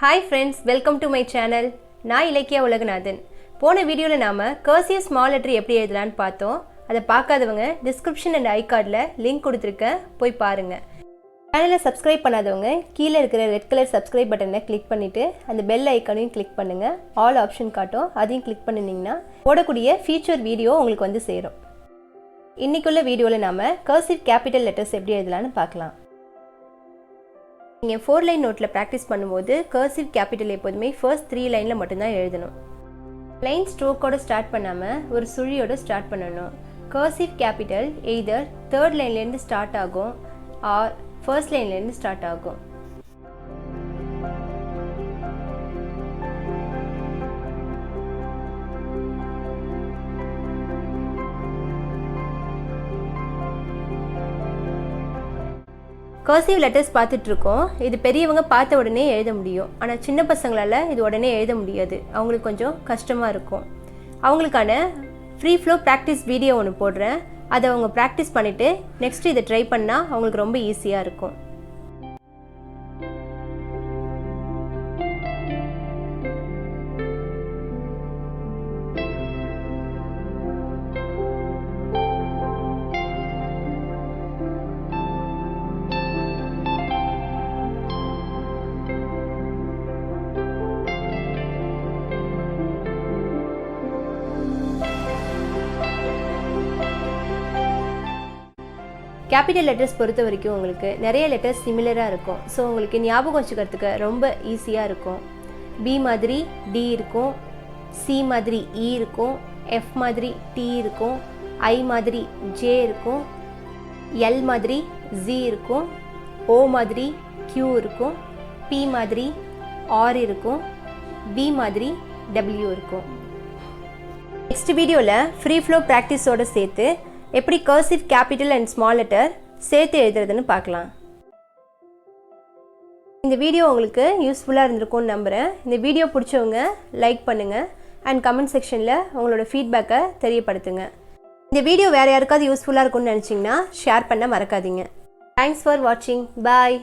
Hi friends, welcome to my channel. நான் இலக்கியா உலகநாதன். போன வீடியோல நாம cursive small letter எப்படி எழுதலாம்னு பார்த்தோம். அதை பார்க்காதவங்க description and I cardல லிங்க் கொடுத்திருக்கேன், போய் பாருங்க. சேனலை சப்ஸ்கிரைப் பண்ணாதவங்க கீழே இருக்கிற ரெட் கலர் சப்ஸ்கிரைப் பட்டனை கிளிக் பண்ணிட்டு அந்த பெல் ஐகானையும் கிளிக் பண்ணுங்க. ஆல் ஆப்ஷன் காட்டும், அதையும் கிளிக் பண்ணினீங்கன்னா போடக்கூடிய ஃபீச்சர் வீடியோ உங்களுக்கு வந்து சேரும். இன்னைக்குள்ள வீடியோல நாம cursive capital letters எப்படி எழுதலாம்னு பார்க்கலாம். நீங்கள் 4 லைன் நோட்டில் ப்ராக்டிஸ் பண்ணும்போது கர்சிவ் கேபிட்டல் எப்போதுமே ஃபர்ஸ்ட் 3 லைனில் மட்டும்தான் எழுதணும். லைன் ஸ்ட்ரோக்கோட ஸ்டார்ட் பண்ணாமல் ஒரு சுழியோட ஸ்டார்ட் பண்ணணும். கர்சிவ் கேபிட்டல் எய்தர் 3rd லைன்லேருந்து ஸ்டார்ட் ஆகும் ஆர் ஃபர்ஸ்ட் லைன்லேருந்து ஸ்டார்ட் ஆகும். கர்சிவ் லெட்டர்ஸ் பார்த்துட்டு இருக்கோம். இது பெரியவங்க பார்த்த உடனே எழுத முடியும், ஆனால் சின்ன பசங்களால் இது உடனே எழுத முடியாது. அவங்களுக்கு கொஞ்சம் கஷ்டமாக இருக்கும். அவங்களுக்கான ஃப்ரீ ஃப்ளோ ப்ராக்டிஸ் வீடியோ ஒன்று போடுறேன், அதை அவங்க ப்ராக்டிஸ் பண்ணிவிட்டு நெக்ஸ்ட்டு இதை ட்ரை பண்ணால் அவங்களுக்கு ரொம்ப ஈஸியாக இருக்கும். கேபிட்டல் லெட்டர்ஸ் பொறுத்த வரைக்கும் உங்களுக்கு நிறைய லெட்டர்ஸ் சிமிலராக இருக்கும். ஸோ உங்களுக்கு ஞாபகம் வச்சுக்கிறதுக்கு ரொம்ப ஈஸியாக இருக்கும். பி மாதிரி டி இருக்கும், சி மாதிரி இ இருக்கும், எஃப் மாதிரி டி இருக்கும், ஐ மாதிரி ஜே இருக்கும், எல் மாதிரி ஜி இருக்கும், ஓ மாதிரி கியூ இருக்கும், பி மாதிரி ஆர் இருக்கும், வி மாதிரி டபிள்யூ இருக்கும். நெக்ஸ்ட் வீடியோவில் ஃப்ரீ ஃப்ளோ ப்ராக்டிஸோடு சேர்த்து எப்படி cursive capital and small letter சேர்த்து எழுதுறதுன்னு பார்க்கலாம். இந்த வீடியோ உங்களுக்கு யூஸ்ஃபுல்லாக இருந்திருக்கும்னு நம்புகிறேன். இந்த வீடியோ பிடிச்சவங்க லைக் பண்ணுங்கள் அண்ட் கமெண்ட் செக்ஷனில் உங்களோட ஃபீட்பேக்கை தெரியப்படுத்துங்க. இந்த வீடியோ வேறு யாருக்காவது யூஸ்ஃபுல்லாக இருக்கும்னு நினச்சிங்கன்னா ஷேர் பண்ண மறக்காதீங்க. தேங்க்ஸ் ஃபார் வாட்சிங். பாய்.